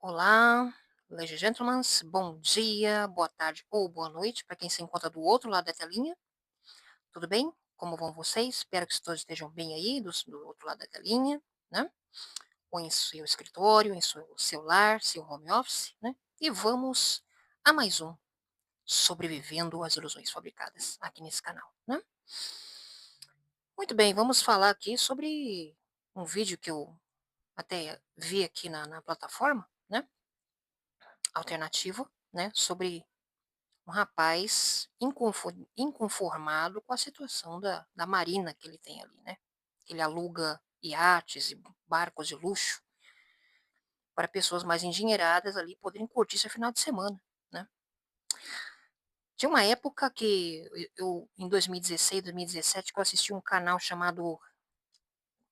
Olá, ladies and gentlemen, bom dia, boa tarde ou boa noite para quem se encontra do outro lado da telinha. Tudo bem? Como vão vocês? Espero que todos estejam bem aí do outro lado da telinha, né? Ou em seu escritório, em seu lar, seu home office, né? E vamos a mais um Sobrevivendo às Ilusões Fabricadas aqui nesse canal, né? Muito bem, vamos falar aqui sobre um vídeo que eu até vi aqui na plataforma, né? Alternativo, né? Sobre um rapaz inconformado com a situação da marina que ele tem ali, né? Ele aluga iates e barcos de luxo para pessoas mais endinheiradas ali poderem curtir seu final de semana, né? Tinha uma época que em 2016, 2017, que eu assisti um canal chamado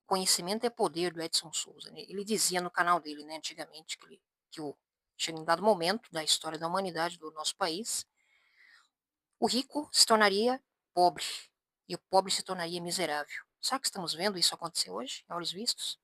Conhecimento é Poder, do Edson Souza, né? Ele dizia no canal dele, né, antigamente, chega em dado momento da história da humanidade do nosso país, o rico se tornaria pobre e o pobre se tornaria miserável. Será que estamos vendo isso acontecer hoje, a olhos vistos?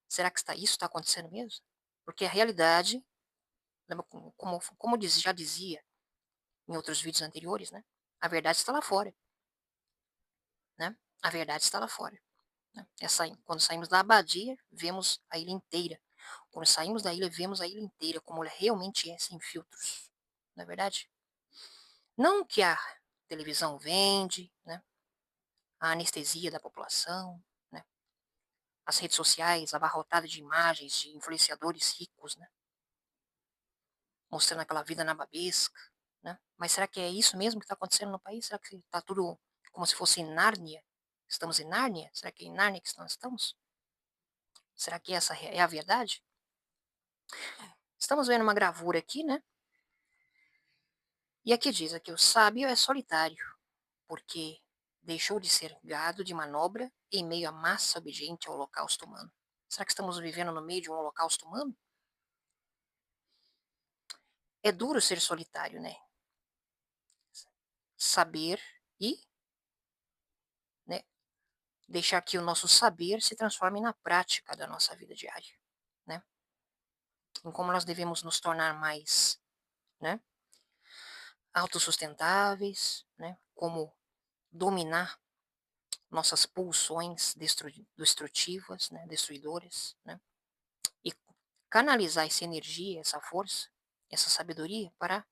Será que isso está acontecendo mesmo? Porque a realidade, lembra como já dizia em outros vídeos anteriores, né? A verdade está lá fora, né? A verdade está lá fora. Né? Quando saímos da abadia, vemos a ilha inteira. Quando saímos da ilha, vemos a ilha inteira como ela realmente é, sem filtros. Não é verdade? Não que a televisão vende, né? A anestesia da população, né? As redes sociais abarrotadas de imagens de influenciadores ricos, né? Mostrando aquela vida nababesca, né? Mas será que é isso mesmo que está acontecendo no país? Será que está tudo como se fosse em Nárnia? Estamos em Nárnia? Será que é em Nárnia que nós estamos? Será que essa é a verdade? Estamos vendo uma gravura aqui, né? E aqui diz que o sábio é solitário, porque deixou de ser gado de manobra em meio à massa obediente ao holocausto humano. Será que estamos vivendo no meio de um holocausto humano? É duro ser solitário, né? Saber e, né, deixar que o nosso saber se transforme na prática da nossa vida diária, né? Em como nós devemos nos tornar mais, né, autossustentáveis, né? Como dominar nossas pulsões destrutivas, né, destruidoras, né? E canalizar essa energia, essa força, essa sabedoria para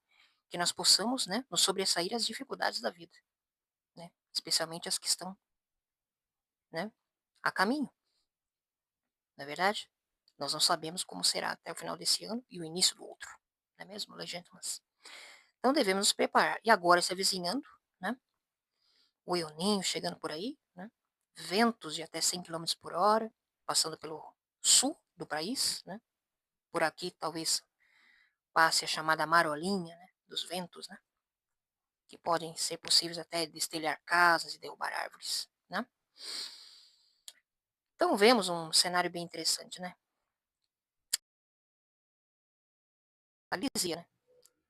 que nós possamos, né, nos sobressair às dificuldades da vida, né? Especialmente as que estão, né, a caminho. Não é verdade? Nós não sabemos como será até o final desse ano e o início do outro. Não é mesmo, legítimas? Então devemos nos preparar. E agora se avizinhando, né? O El Ninho chegando por aí, né? Ventos de até 100 quilômetros por hora, passando pelo sul do país, né? Por aqui talvez passe a chamada marolinha, né? Dos ventos, né? Que podem ser possíveis até destelhar casas e derrubar árvores, né? Então vemos um cenário bem interessante, né? Ali dizia, né?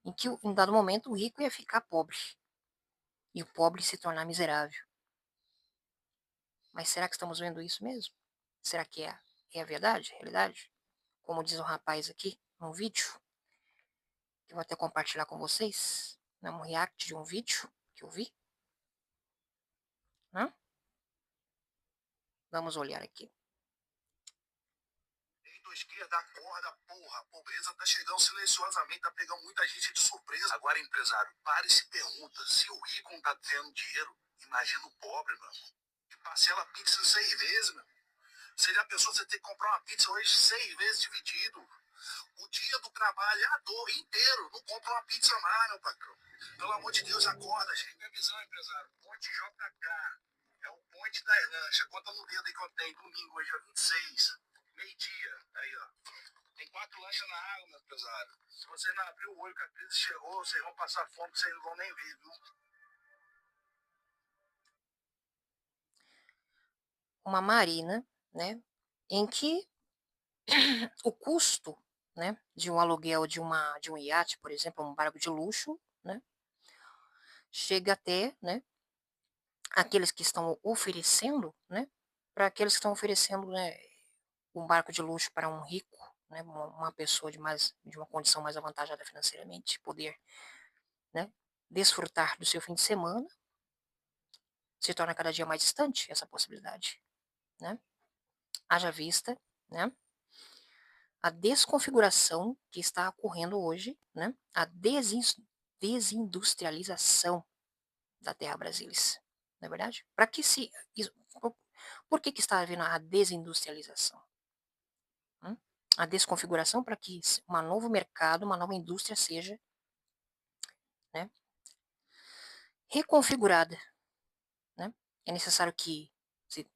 Em que em dado momento o rico ia ficar pobre e o pobre se tornar miserável. Mas será que estamos vendo isso mesmo? Será que é a verdade, a realidade? Como diz o rapaz aqui no vídeo, que eu vou até compartilhar com vocês, né, um react de um vídeo que eu vi, né? Vamos olhar aqui. Esquerda, acorda, porra. A pobreza tá chegando silenciosamente, tá pegando muita gente de surpresa. Agora, empresário, para e se pergunta, se o rico não tá tendo dinheiro, imagina o pobre, meu irmão. Que parcela a pizza 6 vezes, meu. Você já pensou você ter que comprar uma pizza hoje 6 vezes dividido? O dia do trabalhador inteiro não compra uma pizza mais, meu patrão. Pelo amor de Deus, acorda, gente. Minha visão, empresário. Ponte JK. É o ponte das lanchas. Conta no dedo aí que eu tenho. Domingo, hoje é 26. Meio-dia. Aí, ó. Tem 4 lanchas na água, meu empresário. Se você não abrir o olho que a crise chegou, vocês vão passar fome, vocês não vão nem ver, viu? Uma marina, né? Em que o custo, né, de um aluguel de um iate, por exemplo, um barco de luxo, né, chega até, né, aqueles que estão oferecendo, né, para aqueles que estão oferecendo, né, um barco de luxo para um rico, né, uma pessoa de uma condição mais avantajada financeiramente poder, né, desfrutar do seu fim de semana, se torna cada dia mais distante essa possibilidade, né? Haja vista, né, a desconfiguração que está ocorrendo hoje, né, a desindustrialização da terra brasilis, não é verdade? Para que se por que está havendo a desindustrialização? A desconfiguração para que um novo mercado, uma nova indústria seja, né, reconfigurada, né? É necessário que se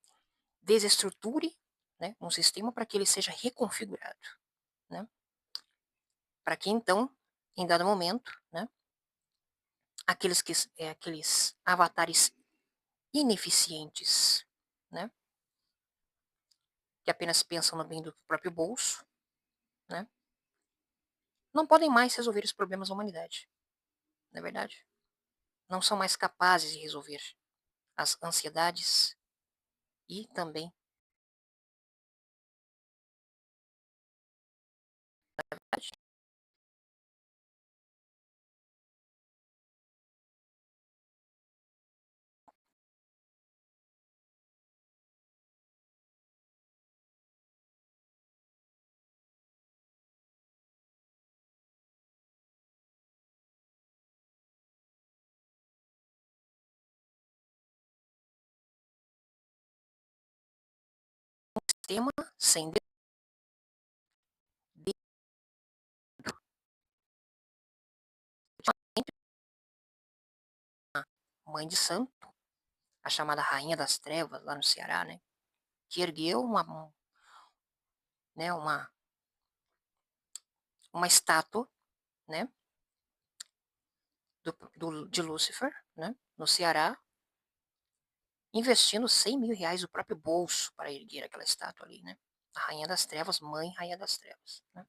desestruture, né, um sistema para que ele seja reconfigurado, né? Para que então, em dado momento, né, aqueles avatares ineficientes, né, que apenas pensam no bem do próprio bolso, né, não podem mais resolver os problemas da humanidade, não é verdade? Não são mais capazes de resolver as ansiedades e também tema sem mãe de santo, a chamada Rainha das Trevas, lá no Ceará, né? Que ergueu né, uma estátua, né? De Lúcifer, né? No Ceará, investindo 100 mil reais do próprio bolso para erguer aquela estátua ali, né? A Rainha das Trevas, mãe Rainha das Trevas, né?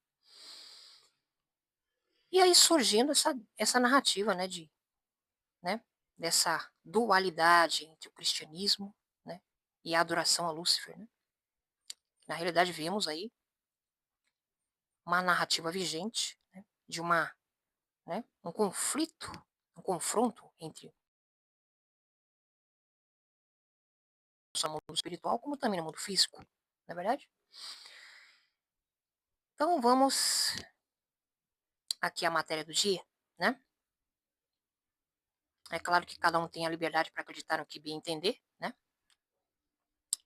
E aí surgindo essa narrativa, né? Né? Dessa dualidade entre o cristianismo, né? E a adoração a Lúcifer, né? Na realidade, vemos aí uma narrativa vigente, né, de né, um conflito, um confronto entre o mundo espiritual como também no mundo físico, não é verdade? Então vamos aqui à matéria do dia, né? É claro que cada um tem a liberdade para acreditar no que bem entender, né?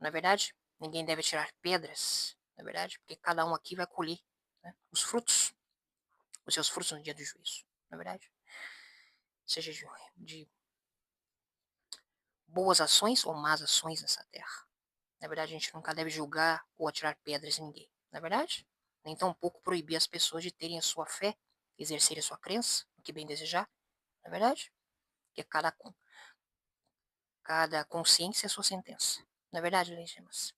Não é verdade? Ninguém deve tirar pedras, não é verdade? Porque cada um aqui vai colher, né, os seus frutos no dia do juízo, não é verdade? Seja de boas ações ou más ações nessa terra. Na verdade, a gente nunca deve julgar ou atirar pedras em ninguém, não é verdade? Nem tampouco proibir as pessoas de terem a sua fé, exercerem a sua crença, o que bem desejar, não é verdade? Porque cada consciência é a sua sentença. Não é verdade, Legimas?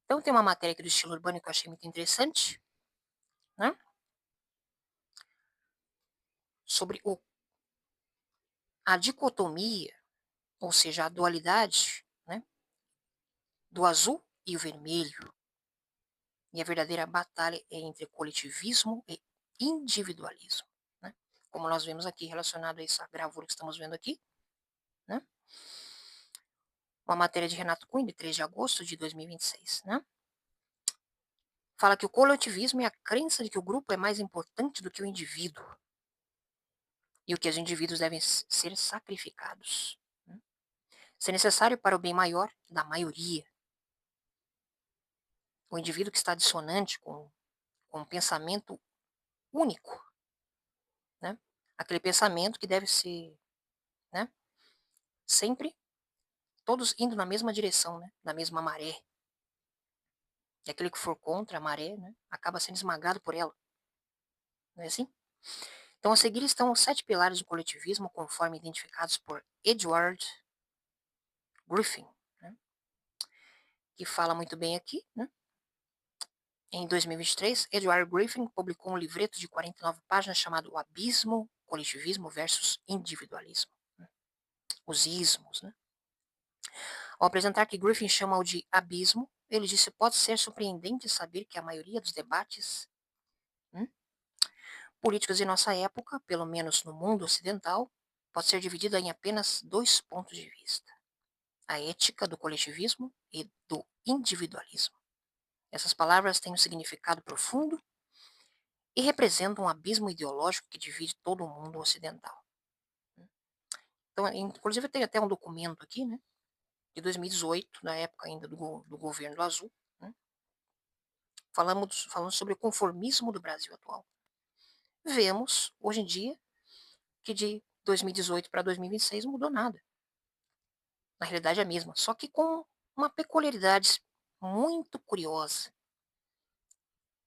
Então tem uma matéria aqui do estilo urbano que eu achei muito interessante, né? Sobre a dicotomia, ou seja, a dualidade, né? Do azul e o vermelho. E a verdadeira batalha é entre coletivismo e individualismo, né? Como nós vemos aqui relacionado a essa gravura que estamos vendo aqui, né? Uma matéria de Renato Cunha, de 3 de agosto de 2026, né? Fala que o coletivismo é a crença de que o grupo é mais importante do que o indivíduo e o que os indivíduos devem ser sacrificados, né? Se é necessário para o bem maior da maioria. O indivíduo que está dissonante com um pensamento único, né? Aquele pensamento que deve ser, né, sempre todos indo na mesma direção, né, na mesma maré. E aquele que for contra a maré, né, acaba sendo esmagado por ela. Não é assim? Então, a seguir estão os 7 pilares do coletivismo, conforme identificados por Edward Griffin, né, que fala muito bem aqui, né? Em 2023, Edward Griffin publicou um livreto de 49 páginas chamado O Abismo, Coletivismo versus Individualismo. Né? Os ismos, né? Ao apresentar que Griffin chama-o de abismo, ele disse: "Pode ser surpreendente saber que a maioria dos debates hum, políticos de nossa época, pelo menos no mundo ocidental, pode ser dividida em apenas dois pontos de vista: a ética do coletivismo e do individualismo. Essas palavras têm um significado profundo e representam um abismo ideológico que divide todo o mundo ocidental." Então, inclusive, tem até um documento aqui, né, de 2018, na época ainda do governo do Azul, né, falando sobre o conformismo do Brasil atual. Vemos, hoje em dia, que de 2018 para 2026 não mudou nada. Na realidade é a mesma, só que com uma peculiaridade muito curiosa,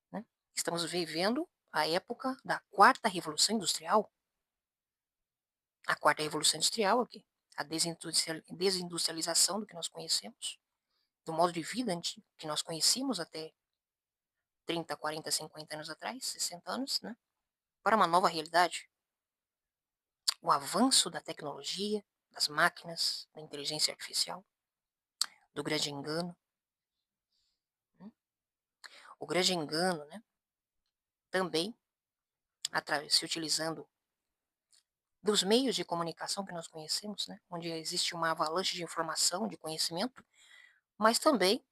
né. Estamos vivendo a época da quarta revolução industrial. A quarta revolução industrial aqui, a desindustrialização do que nós conhecemos, do modo de vida que nós conhecíamos até 30, 40, 50 anos atrás, 60 anos, né, para uma nova realidade. O avanço da tecnologia, das máquinas, da inteligência artificial, do grande engano, né. O grande engano, né, também se utilizando dos meios de comunicação que nós conhecemos, né, onde existe uma avalanche de informação, de conhecimento, mas também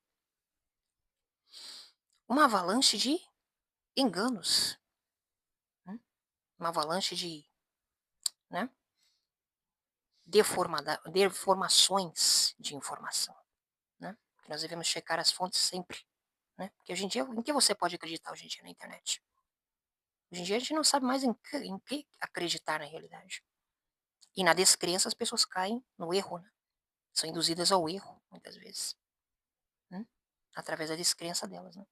uma avalanche de enganos, né, uma avalanche de, né, deformações de informação, né, que nós devemos checar as fontes sempre, né, porque hoje em dia, em que você pode acreditar hoje em dia na internet? Hoje em dia a gente não sabe mais em que acreditar na realidade. E na descrença as pessoas caem no erro, né, são induzidas ao erro, muitas vezes, né, através da descrença delas, né.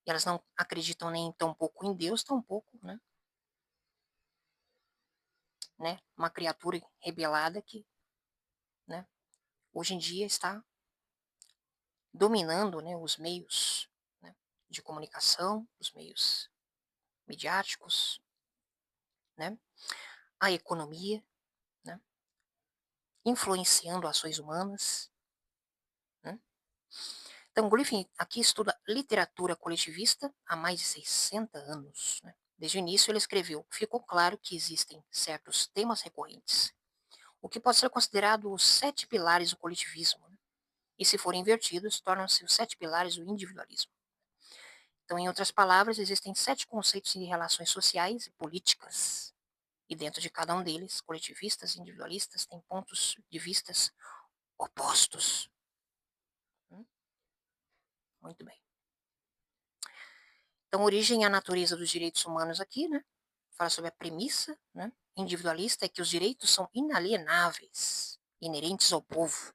E elas não acreditam nem tão pouco em Deus, tão pouco, né, uma criatura rebelada que, né, hoje em dia está dominando, né, os meios, né, de comunicação, os meios midiáticos, né, a economia, né, influenciando ações humanas, né. Então, Griffin aqui estuda literatura coletivista há mais de 60 anos, né. Desde o início ele escreveu: "Ficou claro que existem certos temas recorrentes, o que pode ser considerado os 7 pilares do coletivismo, né, e se forem invertidos, tornam-se os 7 pilares do individualismo. Então, em outras palavras, existem 7 conceitos de relações sociais e políticas. E dentro de cada um deles, coletivistas e individualistas têm pontos de vistas opostos." Muito bem. Então, origem e a natureza dos direitos humanos aqui, né? Fala sobre a premissa, né, individualista é que os direitos são inalienáveis, inerentes ao povo.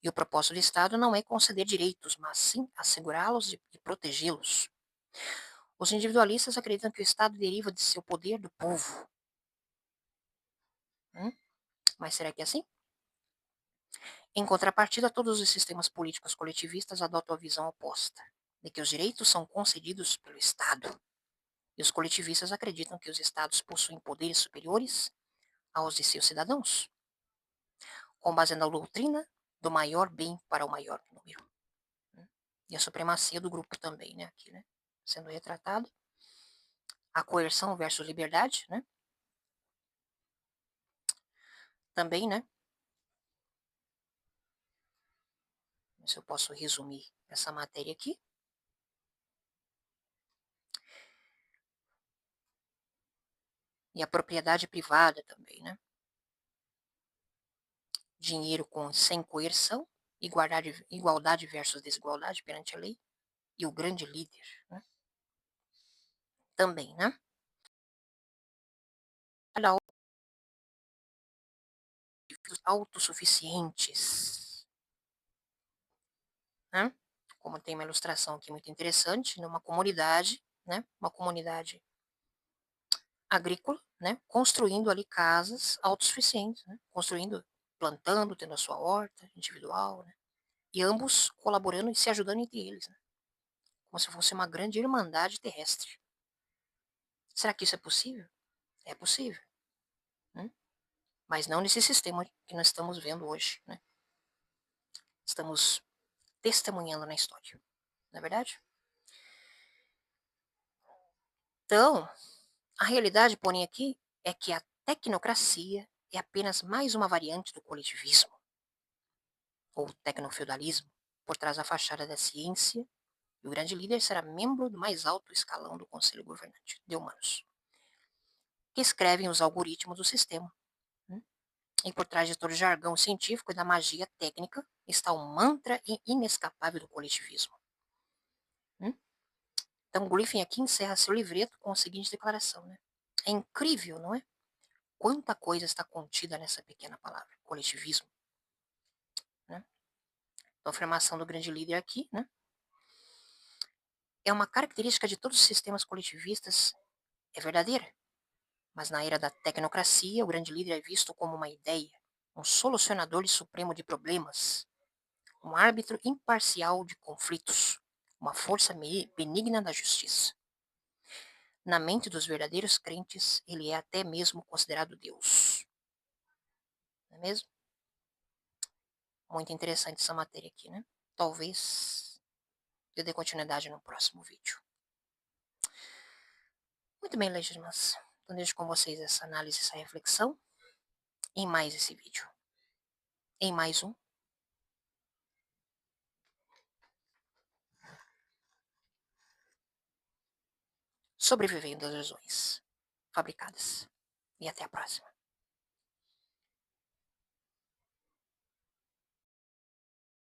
E o propósito do Estado não é conceder direitos, mas sim assegurá-los e protegê-los. Os individualistas acreditam que o Estado deriva de seu poder do povo. Mas será que é assim? Em contrapartida, todos os sistemas políticos coletivistas adotam a visão oposta, de que os direitos são concedidos pelo Estado. E os coletivistas acreditam que os Estados possuem poderes superiores aos de seus cidadãos, com base na doutrina do maior bem para o maior número. E a supremacia do grupo também, né, aqui, né, sendo retratado. A coerção versus liberdade, né, também, né, se eu posso resumir essa matéria aqui. E a propriedade privada também, né. Dinheiro sem coerção, igualdade versus desigualdade perante a lei, e o grande líder, né, também, né. Olha, autossuficientes, né, como tem uma ilustração aqui muito interessante, numa comunidade, né, uma comunidade agrícola, né, construindo ali casas autossuficientes, né, construindo, plantando, tendo a sua horta individual, né, e ambos colaborando e se ajudando entre eles, né, como se fosse uma grande irmandade terrestre. Será que isso é possível? É possível, né? Mas não nesse sistema que nós estamos vendo hoje, né? Estamos testemunhando na história. Não é verdade? Então, a realidade, porém, aqui é que a tecnocracia é apenas mais uma variante do coletivismo, ou tecnofeudalismo, por trás da fachada da ciência, e o grande líder será membro do mais alto escalão do Conselho Governante de Humanos, que escrevem os algoritmos do sistema. Né? E por trás de todo o jargão científico e da magia técnica está o mantra inescapável do coletivismo. Né? Então, Griffin aqui encerra seu livreto com a seguinte declaração. Né? É incrível, não é? Quanta coisa está contida nessa pequena palavra, coletivismo. Né? Então, a afirmação do grande líder aqui, né? É uma característica de todos os sistemas coletivistas, é verdadeira. Mas na era da tecnocracia, o grande líder é visto como uma ideia, um solucionador supremo de problemas, um árbitro imparcial de conflitos, uma força benigna da justiça. Na mente dos verdadeiros crentes, ele é até mesmo considerado Deus. Não é mesmo? Muito interessante essa matéria aqui, né? Talvez eu dê continuidade no próximo vídeo. Muito bem, legítimas. Então deixo com vocês essa análise, essa reflexão em mais esse vídeo. Em mais um. Sobrevivendo às lesões fabricadas. E até a próxima.